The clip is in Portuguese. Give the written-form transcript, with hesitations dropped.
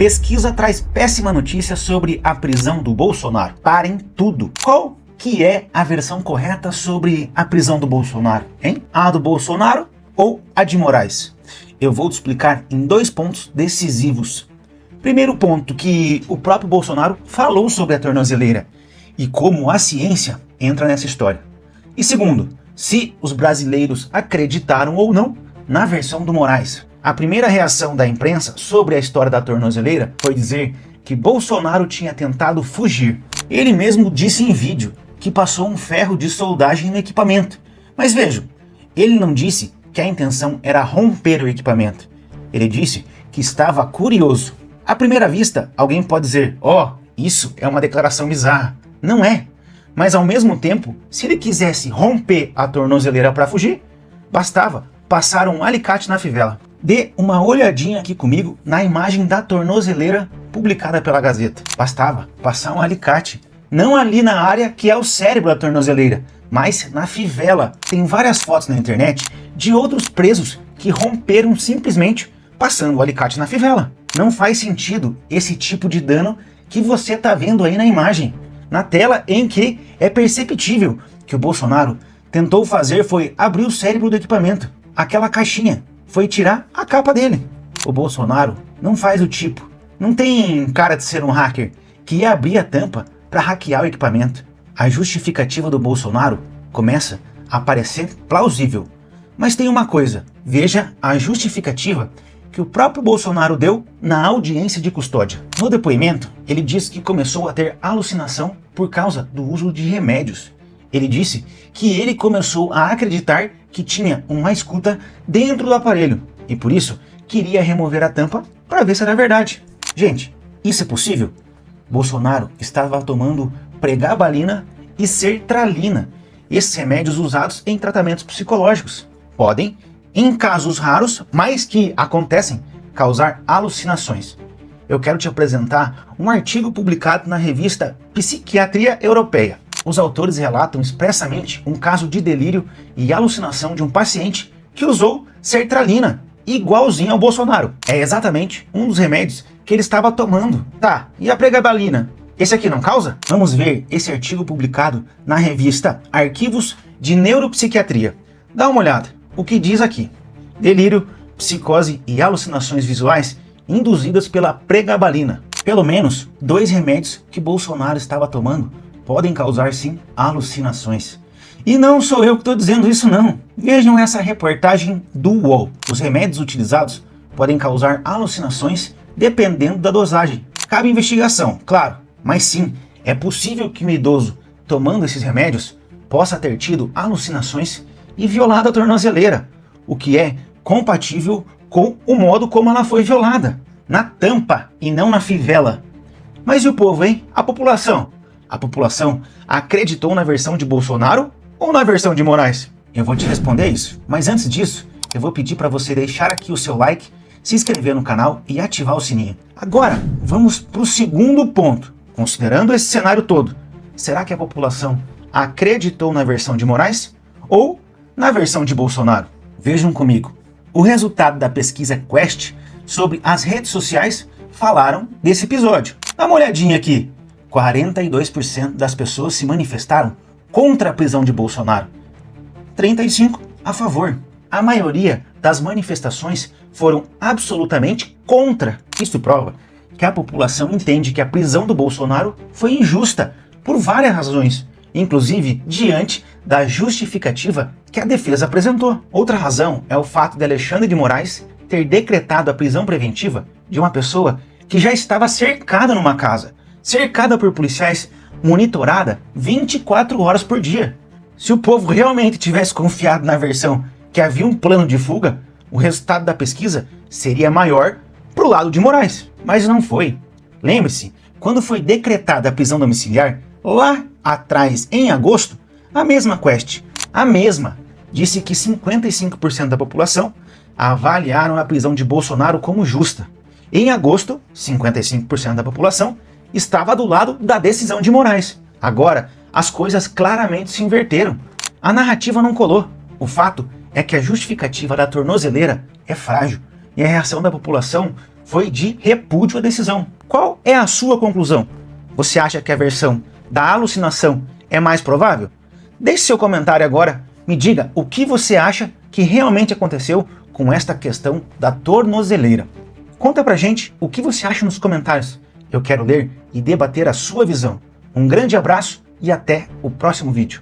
Pesquisa traz péssima notícia sobre a prisão do Bolsonaro. Parem tudo. Qual que é a versão correta sobre a prisão do Bolsonaro, hein? A do Bolsonaro ou a de Moraes? Eu vou te explicar em 2 pontos decisivos. Primeiro ponto, que o próprio Bolsonaro falou sobre a tornozeleira e como a ciência entra nessa história. E segundo, se os brasileiros acreditaram ou não na versão do Moraes. A primeira reação da imprensa sobre a história da tornozeleira foi dizer que Bolsonaro tinha tentado fugir. Ele mesmo disse em vídeo que passou um ferro de soldagem no equipamento. Mas vejam, ele não disse que a intenção era romper o equipamento. Ele disse que estava curioso. À primeira vista, alguém pode dizer, isso é uma declaração bizarra. Não é. Mas ao mesmo tempo, se ele quisesse romper a tornozeleira para fugir, bastava passar um alicate na fivela. Dê uma olhadinha aqui comigo na imagem da tornozeleira publicada pela Gazeta. Bastava passar um alicate, não ali na área que é o cérebro da tornozeleira, mas na fivela. Tem várias fotos na internet de outros presos que romperam simplesmente passando o alicate na fivela. Não faz sentido esse tipo de dano que você está vendo aí na imagem. Na tela em que é perceptível que o Bolsonaro tentou fazer foi abrir o cérebro do equipamento. Aquela caixinha foi tirar a capa dele. O Bolsonaro não faz o tipo, não tem cara de ser um hacker que ia abrir a tampa para hackear o equipamento. A justificativa do Bolsonaro começa a parecer plausível. Mas tem uma coisa, veja a justificativa que o próprio Bolsonaro deu na audiência de custódia. No depoimento, ele disse que começou a ter alucinação por causa do uso de remédios. Ele disse que ele começou a acreditar que tinha uma escuta dentro do aparelho e por isso queria remover a tampa para ver se era verdade. Gente, isso é possível? Bolsonaro estava tomando pregabalina e sertralina, esses remédios usados em tratamentos psicológicos. Podem, em casos raros, mas que acontecem, causar alucinações. Eu quero te apresentar um artigo publicado na revista Psiquiatria Europeia. Os autores relatam expressamente um caso de delírio e alucinação de um paciente que usou sertralina, igualzinho ao Bolsonaro. É exatamente um dos remédios que ele estava tomando. Tá, e a pregabalina? Esse aqui não causa? Vamos ver esse artigo publicado na revista Arquivos de Neuropsiquiatria. Dá uma olhada. O que diz aqui? Delírio, psicose e alucinações visuais induzidas pela pregabalina. Pelo menos 2 remédios que Bolsonaro estava tomando podem causar sim alucinações. E não sou eu que estou dizendo isso não. Vejam essa reportagem do UOL. Os remédios utilizados podem causar alucinações dependendo da dosagem. Cabe investigação, claro, mas sim, é possível que um idoso tomando esses remédios possa ter tido alucinações e violado a tornozeleira, o que é compatível com o modo como ela foi violada, na tampa e não na fivela. Mas e o povo, hein? A população? A população acreditou na versão de Bolsonaro ou na versão de Moraes? Eu vou te responder isso, mas antes disso, eu vou pedir para você deixar aqui o seu like, se inscrever no canal e ativar o sininho. Agora, vamos para o segundo ponto. Considerando esse cenário todo, será que a população acreditou na versão de Moraes ou na versão de Bolsonaro? Vejam comigo. O resultado da pesquisa Quest sobre as redes sociais falaram desse episódio. Dá uma olhadinha aqui. 42% das pessoas se manifestaram contra a prisão de Bolsonaro. 35% a favor. A maioria das manifestações foram absolutamente contra. Isso prova que a população entende que a prisão do Bolsonaro foi injusta por várias razões, inclusive diante da justificativa que a defesa apresentou. Outra razão é o fato de Alexandre de Moraes ter decretado a prisão preventiva de uma pessoa que já estava cercada numa casa, cercada por policiais, monitorada 24 horas por dia. Se o povo realmente tivesse confiado na versão que havia um plano de fuga, o resultado da pesquisa seria maior pro lado de Moraes, mas não foi. Lembre-se, quando foi decretada a prisão domiciliar, lá atrás, em agosto, a mesma Quest, disse que 55% da população avaliaram a prisão de Bolsonaro como justa. Em agosto, 55% da população estava do lado da decisão de Moraes. Agora, as coisas claramente se inverteram. A narrativa não colou. O fato é que a justificativa da tornozeleira é frágil e a reação da população foi de repúdio à decisão. Qual é a sua conclusão? Você acha que a versão da alucinação é mais provável? Deixe seu comentário agora, me diga o que você acha que realmente aconteceu com esta questão da tornozeleira. Conta pra gente o que você acha nos comentários. Eu quero ler e debater a sua visão. Um grande abraço e até o próximo vídeo.